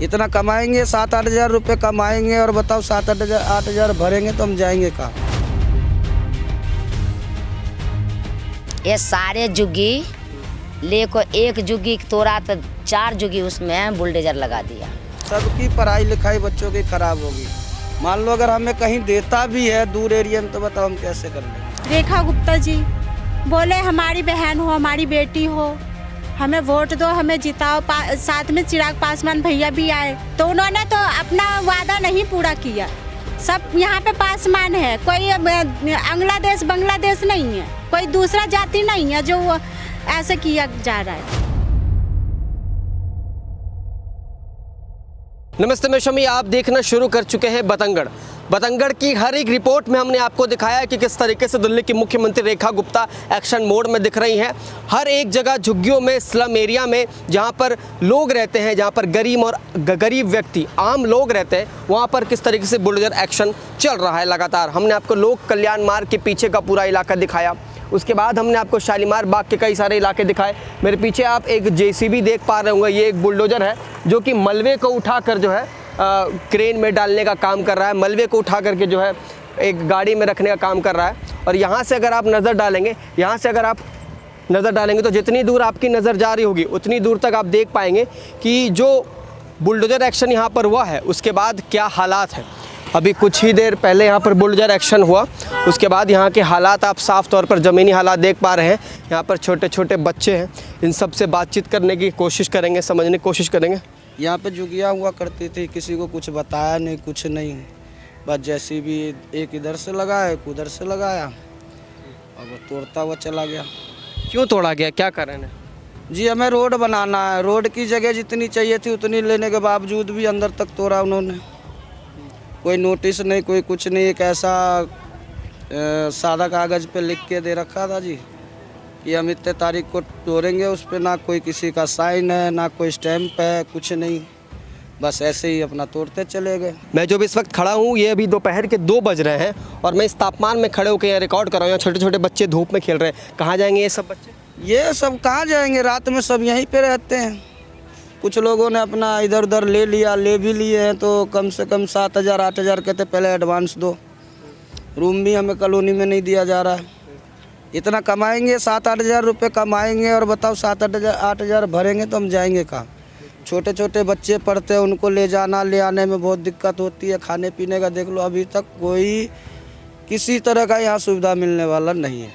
इतना कमाएंगे 7-8 हज़ार रुपये कमाएंगे और बताओ 7-8 हज़ार भरेंगे तो हम जाएंगे कहाँ। ये सारे जुग्गी ले को एक जुग्गी तोड़ा तो 4 जुग्गी उसमें बुलडोजर लगा दिया। सबकी पढ़ाई लिखाई बच्चों की खराब होगी। मान लो अगर हमें कहीं देता भी है दूर एरिया में तो बताओ हम कैसे कर लें। रेखा गुप्ता जी बोले हमारी बहन हो, हमारी बेटी हो, हमें वोट दो, हमें जिताओ। साथ में चिराग पासवान भैया भी आए तो उन्होंने तो अपना वादा नहीं पूरा किया। सब यहाँ पे पासवान है, कोई बांग्लादेश नहीं है, कोई दूसरा जाति नहीं है जो ऐसे किया जा रहा है। नमस्ते मैं शमी, आप देखना शुरू कर चुके हैं बतंगड़। बतंगड़ की हर एक रिपोर्ट में हमने आपको दिखाया है कि किस तरीके से दिल्ली की मुख्यमंत्री रेखा गुप्ता एक्शन मोड में दिख रही हैं। हर एक जगह झुग्गियों में, स्लम एरिया में जहां पर लोग रहते हैं, जहां पर गरीब व्यक्ति, आम लोग रहते हैं, वहां पर किस तरीके से बुलडोजर एक्शन चल रहा है लगातार। हमने आपको लोक कल्याण मार्ग के पीछे का पूरा इलाका दिखाया, उसके बाद हमने आपको शालीमार बाग के कई सारे इलाके दिखाए। मेरे पीछे आप एक जेसीबी देख पा रहे होंगे, ये एक बुलडोजर है जो कि मलबे को उठाकर जो है क्रेन में डालने का काम कर रहा है, मलबे को उठा करके जो है एक गाड़ी में रखने का काम कर रहा है। और यहाँ से अगर आप नज़र डालेंगे तो जितनी दूर आपकी नज़र जा रही होगी उतनी दूर तक आप देख पाएंगे कि जो बुलडोजर एक्शन यहाँ पर हुआ है उसके बाद क्या हालात हैं। अभी कुछ ही देर पहले यहाँ पर बुलडोजर एक्शन हुआ, उसके बाद यहाँ के हालात आप साफ़ तौर पर ज़मीनी हालात देख पा रहे हैं। यहाँ पर छोटे छोटे बच्चे हैं, इन सब से बातचीत करने की कोशिश करेंगे, समझने की कोशिश करेंगे। यहाँ पे जुगिया हुआ करती थी, किसी को कुछ बताया नहीं, कुछ नहीं, बस जैसी भी एक इधर से लगाया एक उधर से लगाया और वो तोड़ता हुआ चला गया। क्यों तोड़ा गया, क्या कारण है? जी हमें रोड बनाना है, रोड की जगह जितनी चाहिए थी उतनी लेने के बावजूद भी अंदर तक तोड़ा उन्होंने। कोई नोटिस नहीं, कोई कुछ नहीं, एक ऐसा सादा कागज़ पे लिख के दे रखा था जी कि हम इतने तारीख को तोड़ेंगे, उस पर ना कोई किसी का साइन है ना कोई स्टैंप है, कुछ नहीं, बस ऐसे ही अपना तोड़ते चले गए। मैं जो भी इस वक्त खड़ा हूँ ये अभी दोपहर के 2 बज रहे हैं और मैं इस तापमान में खड़े होकर यहाँ रिकॉर्ड कर रहा हूँ। यहाँ छोटे छोटे बच्चे धूप में खेल रहे हैं, कहाँ जाएंगे ये सब बच्चे? ये सब कहाँ जाएंगे, रात में सब यहीं पे रहते हैं। कुछ लोगों ने अपना इधर उधर ले भी लिए हैं तो कम से कम 7,000-8 हज़ार कहते पहले एडवांस दो। रूम भी हमें कॉलोनी में नहीं दिया जा रहा है। इतना कमाएंगे 7-8 हज़ार रुपये कमाएंगे और बताओ 7-8 हज़ार भरेंगे तो हम जाएंगे कहाँ। छोटे छोटे बच्चे पढ़ते हैं, उनको ले जाना ले आने में बहुत दिक्कत होती है। खाने पीने का देख लो, अभी तक कोई किसी तरह का यहाँ सुविधा मिलने वाला नहीं है,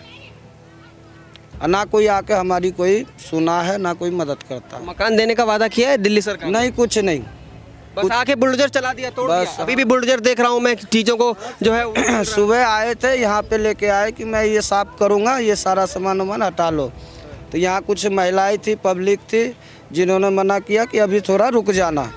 ना कोई आके हमारी कोई सुना है ना कोई मदद करता है। मकान देने का वादा किया है दिल्ली सरकार? नहीं, कुछ नहीं, बस आके बुलडोजर चला दिया, तोड़ दिया। अभी भी बुलडोजर देख रहा हूँ मैं, चीज़ों को जो है सुबह आए थे यहाँ पे लेके आए कि मैं ये साफ करूँगा, ये सारा सामान वामान हटा लो। तो यहाँ कुछ महिलाएं थी, पब्लिक थी, जिन्होंने मना किया कि अभी थोड़ा रुक जाना।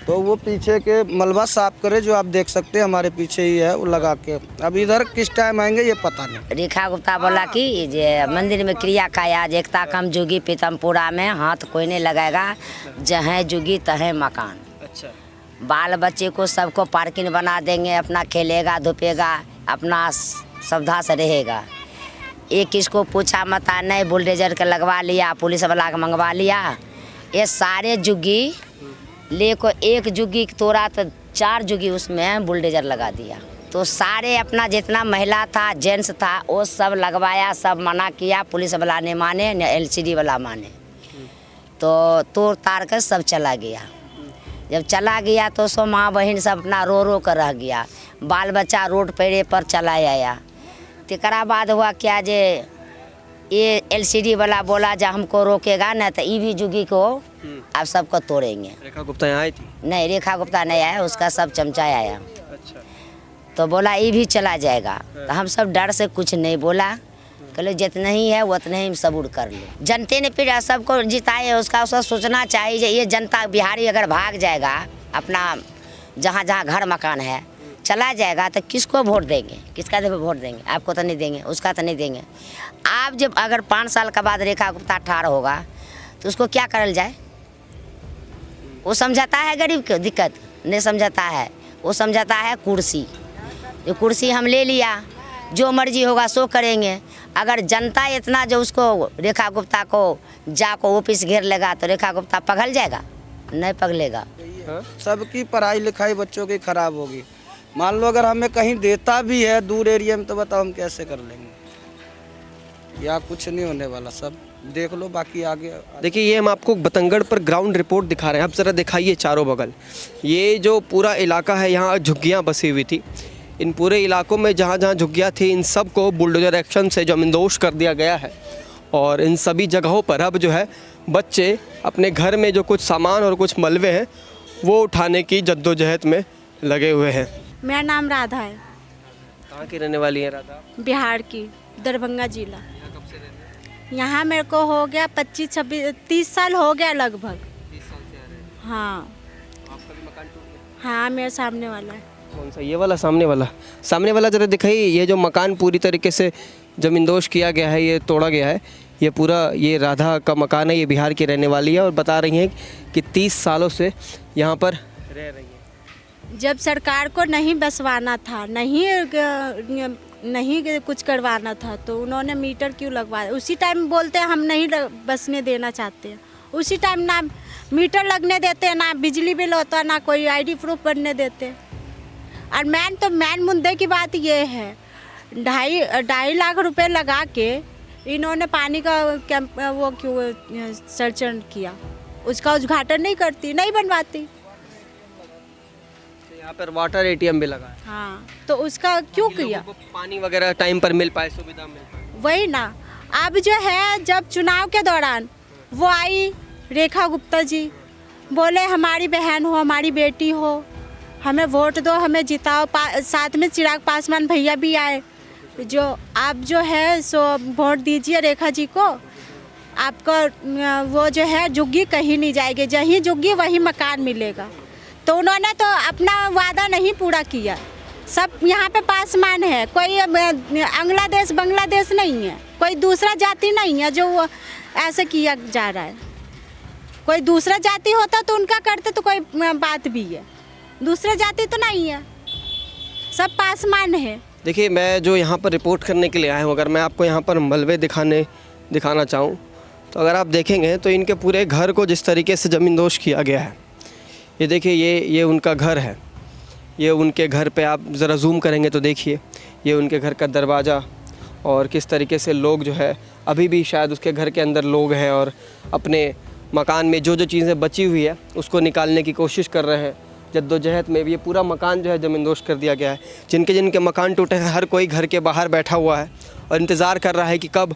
तो वो पीछे के मलबा साफ करे, जो आप देख सकते हैं हमारे पीछे ही है, वो लगा के। अब इधर किस टाइम आएंगे ये पता नहीं। रेखा गुप्ता बोला कि जे मंदिर में क्रिया का आज एकता कम जुगी पीतमपुरा में हाथ कोई नहीं लगाएगा, जहाँ जुगी तहें मकान। अच्छा, बाल बच्चे को सबको पार्किंग बना देंगे, अपना खेलेगा धुपेगा, अपना सुविधा से रहेगा। एक किसको पूछा मता नहीं, बुलडोजर के लगवा लिया, पुलिस वाला के मंगवा लिया। ये सारे जुग्गी ले को एक जुग्गी तोड़ा तो 4 जुग्गी उसमें बुलडोजर लगा दिया। तो सारे अपना जितना महिला था जेंट्स था वो सब लगवाया, सब मना किया, पुलिस वाला ने माने न LCD वाला माने, तो तोड़ तार कर सब चला गया। जब चला गया तो सो माँ बहन सब अपना रो रो कर रह गया, बाल बच्चा रोड पेड़े पर चला आया। तकरा बाद हुआ क्या जे ये LCD वाला बोला जब हमको रोकेगा ना तो ये भी जुगी को आप सबको तोड़ेंगे। रेखा गुप्ता यहाँ आई थी? नहीं, रेखा गुप्ता नहीं आया, उसका सब चमचा आया। अच्छा, तो बोला ये भी चला जाएगा। तो हम सब डर से कुछ नहीं बोला, कहले जितना ही है उतना ही सबूर कर लो। जनता ने फिर सबको जिताए, उसका सोचना चाहिए ये जनता बिहारी अगर भाग जाएगा अपना जहाँ जहाँ घर मकान है चला जाएगा तो किसको वोट देंगे, किसका वोट देंगे? आपको तो नहीं देंगे, उसका तो नहीं देंगे। आप जब अगर 5 साल के बाद रेखा गुप्ता ठाड़ होगा तो उसको क्या करल जाए? वो समझाता है गरीब की दिक्कत, नहीं समझाता है, वो समझाता है कुर्सी। ये कुर्सी हम ले लिया, जो मर्जी होगा सो करेंगे। अगर जनता इतना जो उसको रेखा गुप्ता को जाको ऑफिस घेर लेगा तो रेखा गुप्ता पगल जाएगा? नहीं पगलेगा। हाँ? सबकी पढ़ाई लिखाई बच्चों की खराब होगी। मान लो अगर हमें कहीं देता भी है दूर एरिया में, तो बताओ हम कैसे कर लेंगे। या कुछ नहीं होने वाला, सब देख लो, बाकी आगे। देखिए ये हम आपको बतंगड़ पर ग्राउंड रिपोर्ट दिखा रहे हैं। आप ज़रा दिखाइए चारों बगल, ये जो पूरा इलाका है यहाँ झुग्गियाँ बसी हुई थी। इन पूरे इलाकों में जहाँ जहाँ झुग्गियाँ थी इन सब को बुलडोजर एक्शन से जमींदोज कर दिया गया है। और इन सभी जगहों पर अब जो है बच्चे अपने घर में जो कुछ सामान और कुछ मलबे हैं वो उठाने की जद्दोजहद में लगे हुए हैं। मेरा नाम राधा है। कहाँ की रहने वाली है राधा? बिहार की, दरभंगा जिला। यहाँ कब से रहते हैं? यहाँ मेरे को हो गया 25-26-30 साल हो गया लगभग। 30 साल से आ रहे हैं। हाँ आपका भी मकान टूट गया? हाँ, मेरे सामने वाला है। कौन सा? ये वाला? सामने वाला? सामने वाला ज़रा दिखाइए। ये जो मकान पूरी तरीके से ज़मींदोज किया गया है, ये तोड़ा गया है, ये पूरा ये राधा का मकान है। ये बिहार की रहने वाली है और बता रही हैं कि 30 सालों से यहाँ पर रह रही है। जब सरकार को नहीं बसवाना था, नहीं कुछ करवाना था, तो उन्होंने मीटर क्यों लगवाया? उसी टाइम बोलते हैं हम नहीं बसने देना चाहते हैं, उसी टाइम ना मीटर लगने देते, ना बिजली बिल होता, ना कोई आईडी प्रूफ बनने देते। और मेन मुद्दे की बात ये है, 2.5 लाख रुपए लगा के इन्होंने पानी का कैंप वो क्यों सर्जन किया, उसका उद्घाटन नहीं करती, नहीं बनवाती। यहाँ पर वाटर एटीएम भी लगा है। हाँ, तो उसका क्यों किया? लोगों को पानी वगैरह टाइम पर मिल पाए, सुविधा मिल पाए। वही ना। अब जो है, जब चुनाव के दौरान वो आई रेखा गुप्ता जी, बोले हमारी बहन हो, हमारी बेटी हो, हमें वोट दो, हमें जिताओ। साथ में चिराग पासवान भैया भी आए, जो आप जो है सो वोट दीजिए रेखा जी को, आपका वो जो है झुग्गी कहीं नहीं जाएगी, जहीं झुग्गी वहीं मकान मिलेगा। तो उन्होंने तो अपना वादा नहीं पूरा किया। सब यहाँ पे पासमान है, कोई बांग्लादेश नहीं है, कोई दूसरा जाति नहीं है जो वो ऐसे किया जा रहा है। कोई दूसरा जाति होता तो उनका करते तो कोई बात भी है, दूसरा जाति तो नहीं है, सब पासमान है। देखिए मैं जो यहाँ पर रिपोर्ट करने के लिए आया हूँ, अगर मैं आपको यहाँ पर मलबे दिखाना चाहूँ तो अगर आप देखेंगे तो इनके पूरे घर को जिस तरीके से ज़मींदोज किया गया है, ये देखिए ये उनका घर है। ये उनके घर पे आप ज़रा जूम करेंगे तो देखिए ये उनके घर का दरवाज़ा, और किस तरीके से लोग जो है अभी भी शायद उसके घर के अंदर लोग हैं और अपने मकान में जो चीज़ें बची हुई है उसको निकालने की कोशिश कर रहे हैं। जद्दोजहद में भी ये पूरा मकान जो है ज़मींदोज कर दिया गया है। जिनके मकान टूटे हैं, हर कोई घर के बाहर बैठा हुआ है और इंतज़ार कर रहा है कि कब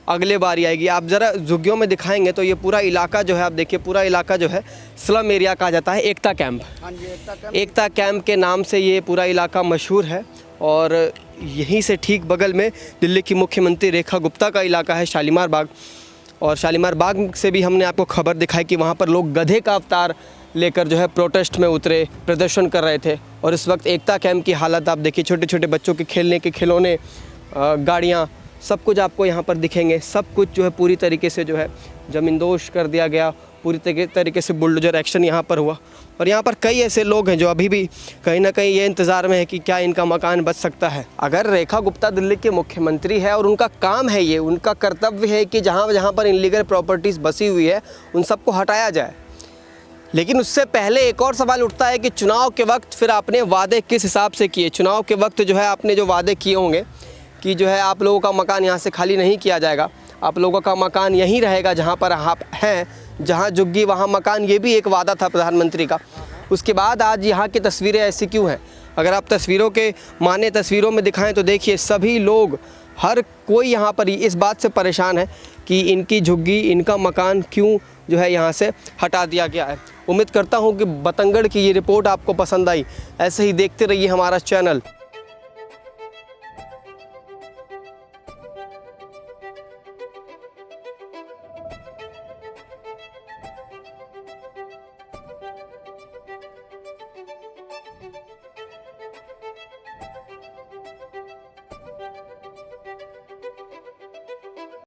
अगले बारी आएगी। आप ज़रा झुग्गियों में दिखाएंगे तो ये पूरा इलाका जो है, आप देखिए पूरा इलाका जो है स्लम एरिया कहा जाता है। एकता कैंप, हाँ जी, एकता कैंप के नाम से ये पूरा इलाका मशहूर है। और यहीं से ठीक बगल में दिल्ली की मुख्यमंत्री रेखा गुप्ता का इलाका है शालीमार बाग। और शालीमार बाग से भी हमने आपको खबर दिखाई कि वहाँ पर लोग गधे का अवतार लेकर जो है प्रोटेस्ट में उतरे, प्रदर्शन कर रहे थे। और इस वक्त एकता कैंप की हालत आप देखिए, छोटे छोटे बच्चों के खेलने के खिलौने, गाड़ियाँ, सब कुछ आपको यहाँ पर दिखेंगे। सब कुछ जो है पूरी तरीके से जो है ज़मींदोज कर दिया गया, पूरी तरीके से बुलडोजर एक्शन यहाँ पर हुआ। और यहाँ पर कई ऐसे लोग हैं जो अभी भी कहीं ना कहीं ये इंतज़ार में है कि क्या इनका मकान बच सकता है। अगर रेखा गुप्ता दिल्ली के मुख्यमंत्री है और उनका काम है, ये उनका कर्तव्य है कि जहाँ पर इनलीगल प्रॉपर्टीज़ बसी हुई है उन सबको हटाया जाए। लेकिन उससे पहले एक और सवाल उठता है कि चुनाव के वक्त फिर आपने वादे किस हिसाब से किए। चुनाव के वक्त जो है आपने जो वादे किए होंगे कि जो है आप लोगों का मकान यहाँ से खाली नहीं किया जाएगा, आप लोगों का मकान यहीं रहेगा जहाँ पर आप हैं, जहाँ झुग्गी वहाँ मकान, ये भी एक वादा था प्रधानमंत्री का। उसके बाद आज यहाँ की तस्वीरें ऐसी क्यों हैं? अगर आप तस्वीरों के माने तस्वीरों में दिखाएं तो देखिए सभी लोग, हर कोई यहाँ पर इस बात से परेशान है कि इनकी झुग्गी, इनका मकान क्यों जो है यहाँ से हटा दिया गया है। उम्मीद करता हूँ कि बतंगड़ की ये रिपोर्ट आपको पसंद आई। ऐसे ही देखते रहिए हमारा चैनल।